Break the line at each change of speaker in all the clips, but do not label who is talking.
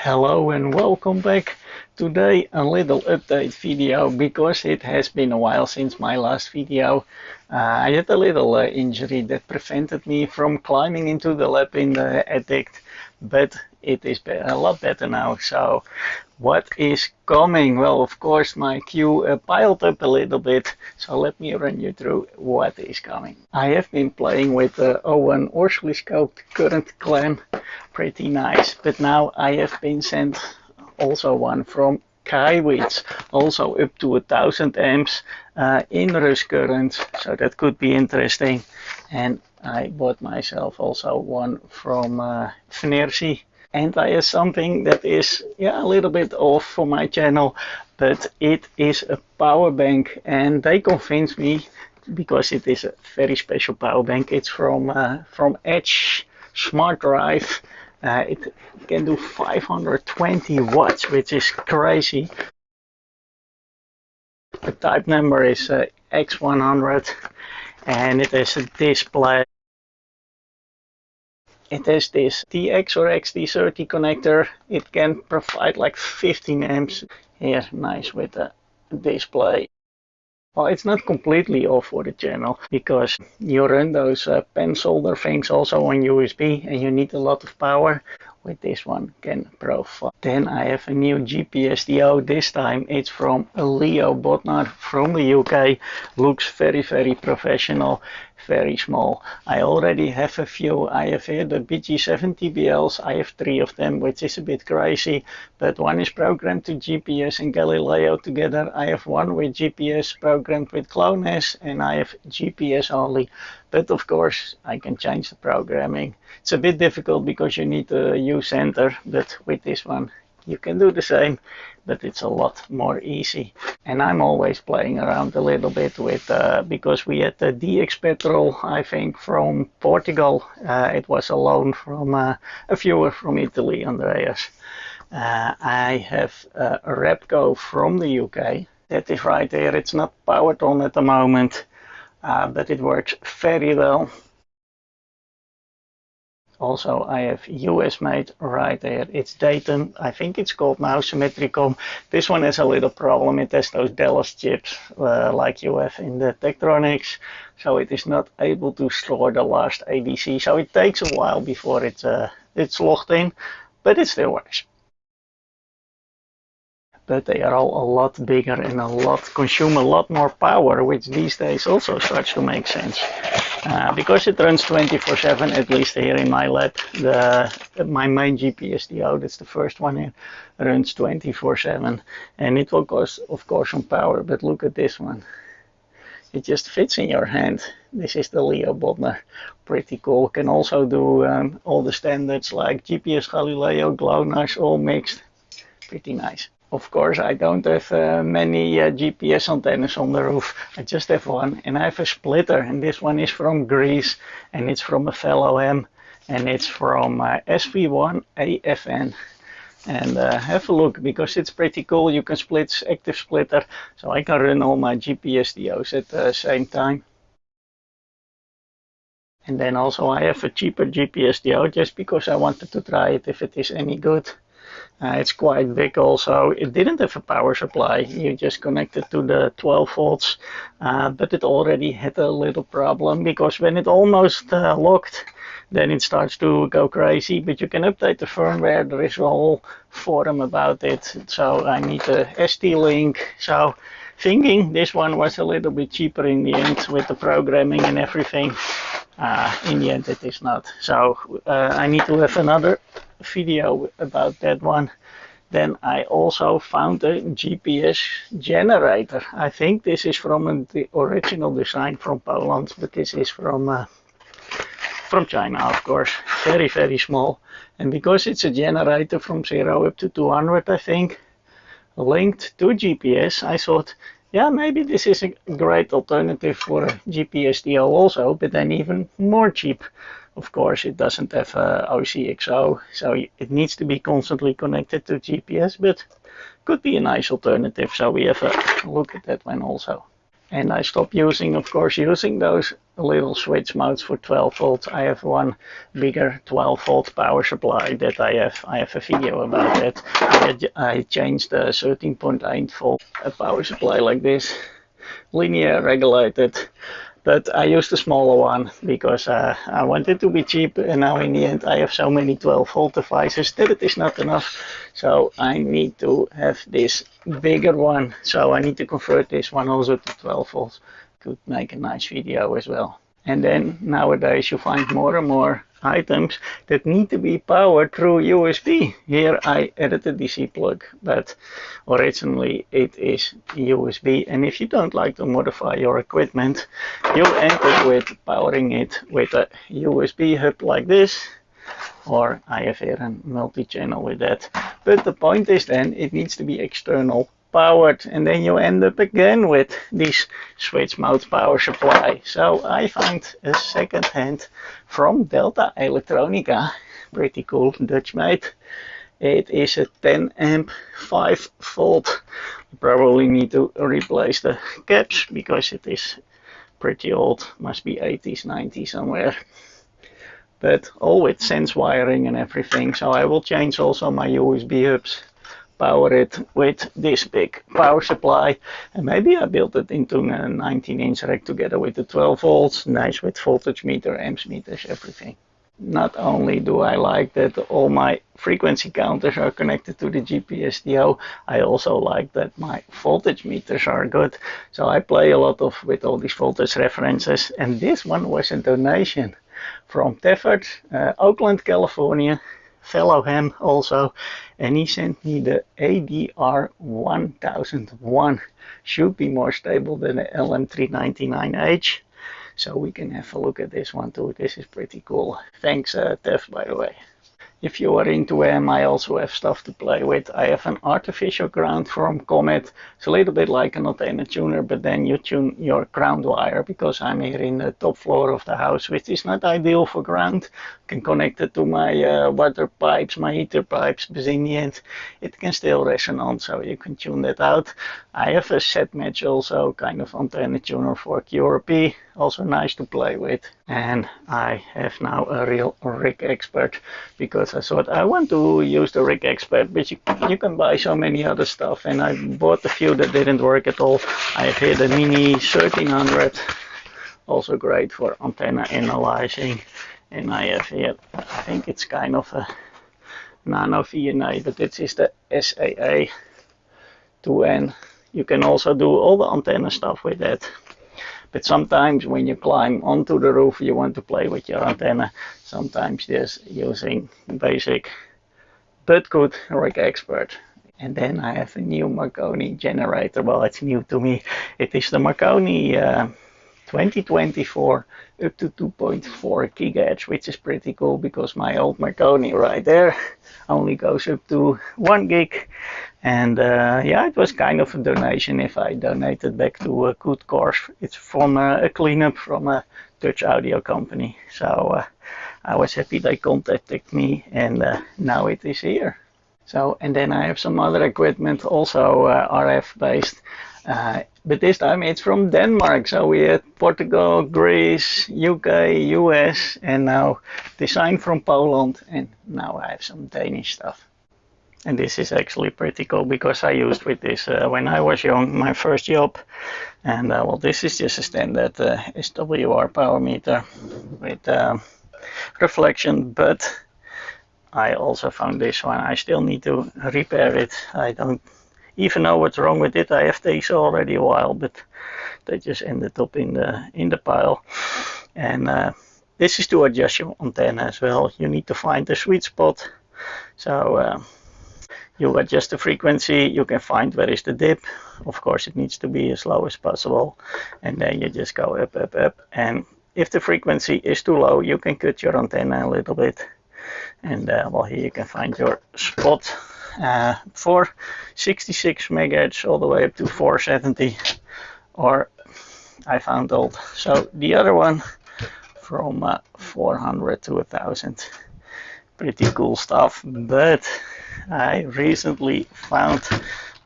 Hello and welcome back. Today a little update video because it has been a while since my last video. I had a little injury that prevented me from climbing into the lab in the Addict, but it is a lot better now. So what is coming? Well, of course my queue piled up a little bit, so let me run you through what is coming. I have been playing with the Owen oscilloscope current clan, pretty nice, but now I have been sent also one from Kaiwitz, also up to 1000 amps in rush current, so that could be interesting. And I bought myself also one from Venersi. And I have something that is a little bit off for my channel, but it is a power bank, and they convinced me because it is a very special power bank. It's from Edge Smart Drive. It can do 520 watts, which is crazy. The type number is X100, and it has a display. It has this TX or XT30 connector. It can provide like 15 amps. Here, nice with the display. Well, it's not completely off for the channel because you run those pen solder things also on USB and you need a lot of power. With this one can provide. Then I have a new GPS DO. This time it's from Leo Bodnar from the UK. Looks very professional, very small. I already have a few. I have here the BG70BLs. I have 3 of them, which is a bit crazy, but one is programmed to GPS and Galileo together. I have one with GPS programmed with GLONASS, and I have GPS only. But of course I can change the programming. It's a bit difficult because you need to use enter, but with this one you can do the same, but it's a lot more easy. And I'm always playing around a little bit with, because we had the DX Petrol, I think from Portugal. It was a loan from a viewer from Italy, Andreas. I have a Repco from the UK. That is right there. It's not powered on at the moment, but it works very well. Also, I have US made right there. It's Dayton. I think it's called now Symmetricom. This one has a little problem. It has those Dallas chips like you have in the Tektronix. So it is not able to store the last ADC. So it takes a while before it's logged in, but it still works. But they are all a lot bigger and consume a lot more power, which these days also starts to make sense. Because it runs 24/7, at least here in my lab. My main GPS DO, that's the first one here, runs 24/7, and it will cost, of course, some power. But look at this one; it just fits in your hand. This is the Leo Bodnar, pretty cool. Can also do all the standards like GPS, Galileo, GLONASS, all mixed. Pretty nice. Of course, I don't have many GPS antennas on the roof. I just have one, and I have a splitter, and this one is from Greece, and it's from a fellow M, and it's from SV1 AFN. And have a look, because it's pretty cool. You can split active splitter, so I can run all my GPS DOs at the same time. And then also I have a cheaper GPS DO just because I wanted to try it if it is any good. It's quite big also. It didn't have a power supply. You just connect it to the 12 volts, but it already had a little problem because when it almost locked, then it starts to go crazy. But you can update the firmware. There is a whole forum about it. So I need a ST-Link. So thinking this one was a little bit cheaper in the end with the programming and everything. In the end it is not. So I need to have another video about that one. Then I also found a GPS generator. I think this is from the original design from Poland, but this is from China, of course. Very small. And because it's a generator from 0 up to 200, I think, linked to GPS, I thought, yeah, maybe this is a great alternative for a GPS DO also, but then even more cheap. Of course, it doesn't have OCXO, so it needs to be constantly connected to GPS, but could be a nice alternative. So we have a look at that one also. And I stopped using, of course, using those little switch modes for 12 volts. I have one bigger 12 volt power supply that I have a video about it. I changed the 13.8 volt power supply like this, linear regulated. But I used a smaller one because I wanted to be cheap, and now in the end I have so many 12 volt devices that it is not enough. So I need to have this bigger one. So I need to convert this one also to 12 volts. Could make a nice video as well. And then nowadays you find more and more items that need to be powered through USB. Here I added a DC plug, but originally it is USB. And if you don't like to modify your equipment, you end up with powering it with a USB hub like this, or I have here a multi-channel with that. But the point is then it needs to be external powered, and then you end up again with this switch mode power supply. So I found a second hand from Delta Electronica, pretty cool, Dutch made. It is a 10 amp 5 volt. You probably need to replace the caps because it is pretty old, must be 80s 90s somewhere, but all with sense wiring and everything. So I will change also my USB hubs, power it with this big power supply, and maybe I built it into a 19-inch rack together with the 12 volts, nice with voltage meter, amps meters, everything. Not only do I like that all my frequency counters are connected to the GPSTO, I also like that my voltage meters are good. So I play a lot with all these voltage references, and this one was a donation from Tefford, Oakland, California, fellow ham also, and he sent me the ADR 1001. Should be more stable than the LM399H. So we can have a look at this one too. This is pretty cool. Thanks, Teff, by the way. If you are into ham, I also have stuff to play with. I have an artificial ground from Comet. It's a little bit like an antenna tuner, but then you tune your ground wire, because I'm here in the top floor of the house, which is not ideal for ground. I can connect it to my water pipes, my heater pipes, but in the end it can still resonate, so you can tune that out. I have a set match also, kind of antenna tuner for QRP, also nice to play with. And I have now a real rig expert, because I thought I want to use the rig expert, but you can buy so many other stuff, and I bought a few that didn't work at all. I have here the Mini 1300, also great for antenna analyzing, and I have here, I think it's kind of a nano VNA, but this is the SAA 2N. You can also do all the antenna stuff with that. But sometimes when you climb onto the roof, you want to play with your antenna. Sometimes just using basic but good rig expert. And then I have a new Marconi generator. Well, it's new to me. It is the Marconi 2024 up to 2.4 gigahertz, which is pretty cool, because my old Marconi right there only goes up to 1 gig. And yeah, it was kind of a donation if I donated back to a good cause. It's from a cleanup from a Dutch audio company. So I was happy they contacted me, and now it is here. So, and then I have some other equipment, also RF based. But this time it's from Denmark. So we had Portugal, Greece, UK, US, and now design from Poland. And now I have some Danish stuff. And this is actually pretty cool, because I used with this when I was young, my first job. And well, this is just a standard SWR power meter with reflection, but I also found this one. I still need to repair it. I don't even know what's wrong with it. I have these already a while, but they just ended up in the pile. And this is to adjust your antenna as well. You need to find the sweet spot. So you adjust the frequency, you can find where is the dip. Of course, it needs to be as low as possible. And then you just go up, up, up. And if the frequency is too low, you can cut your antenna a little bit. And well, here you can find your spot for 66 megahertz all the way up to 470. Or I found old. So the other one from 400 to 1000. Pretty cool stuff. But I recently found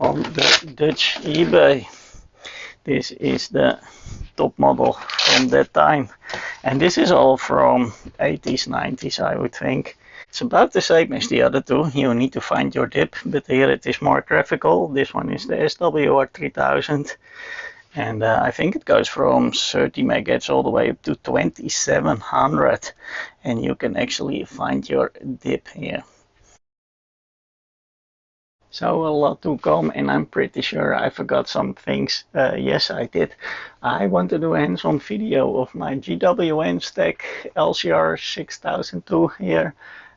on the Dutch eBay This is the top model from that time. And this is all from 80s, 90s, I would think. It's about the same as the other two. You need to find your dip, but here it is more graphical. This one is the SWR 3000. And I think it goes from 30 megahertz all the way up to 2700. And you can actually find your dip here. So a lot to come, and I'm pretty sure I forgot some things. Yes, I did. I want to do a hands-on video of my GWN stack LCR 6002 here.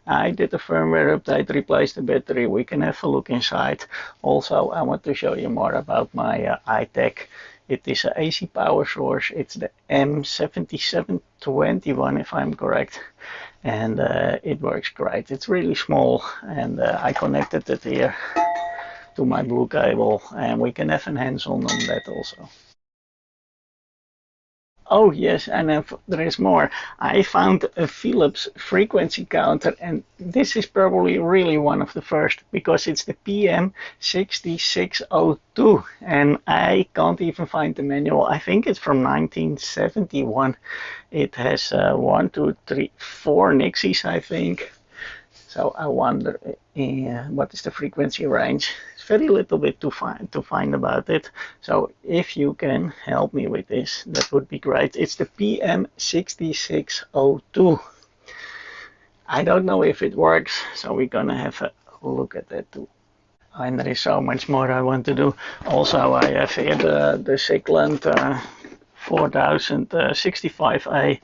I did a firmware update, replaced the battery. We can have a look inside. Also, I want to show you more about my iTech. It is an AC power source. It's the M7721, if I'm correct. And it works great. It's really small, and I connected it here to my blue cable, and we can have an hands-on on that also. Oh yes, and there is more. I found a Philips frequency counter, and this is probably really one of the first, because it's the PM6602, and I can't even find the manual. I think it's from 1971. It has 1, 2, 3, 4 Nixies, I think. So I wonder what is the frequency range. It's very little bit to find about it. So if you can help me with this, that would be great. It's the PM6602. I don't know if it works, so we're gonna have a look at that too. And there is so much more I want to do. Also, I have here the Sigland 4065A,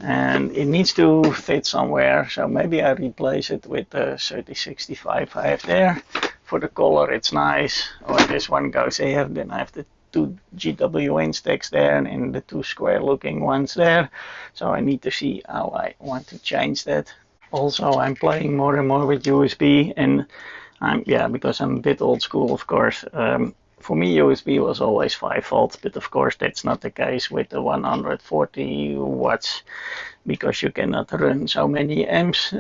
and it needs to fit somewhere, so maybe I replace it with the 3065 I have there. For the color it's nice, or this one goes here, then I have the two GWN stacks there and the two square looking ones there, so I need to see how I want to change that. Also, I'm playing more and more with USB, and because I'm a bit old school, of course. For me, USB was always 5 volts, but of course that's not the case with the 140 watts, because you cannot run so many amps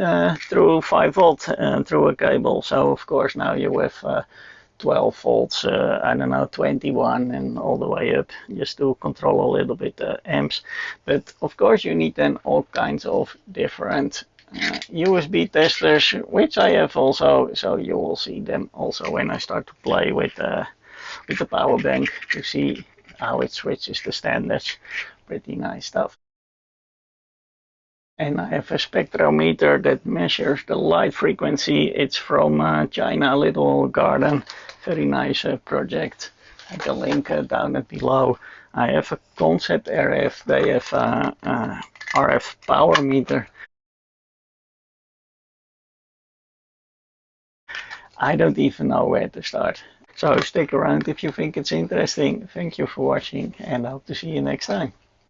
through 5 volt through a cable. So of course now you have 12 volts, I don't know, 21 and all the way up, just to control a little bit amps. But of course you need then all kinds of different USB testers, which I have also, so you will see them also when I start to play with the power bank to see how it switches the standards. Pretty nice stuff. And I have a spectrometer that measures the light frequency. It's from China Little Garden. Very nice project. I have a link down below. I have a concept RF. They have a RF power meter. I don't even know where to start. So stick around if you think it's interesting. Thank you for watching, and I hope to see you next time.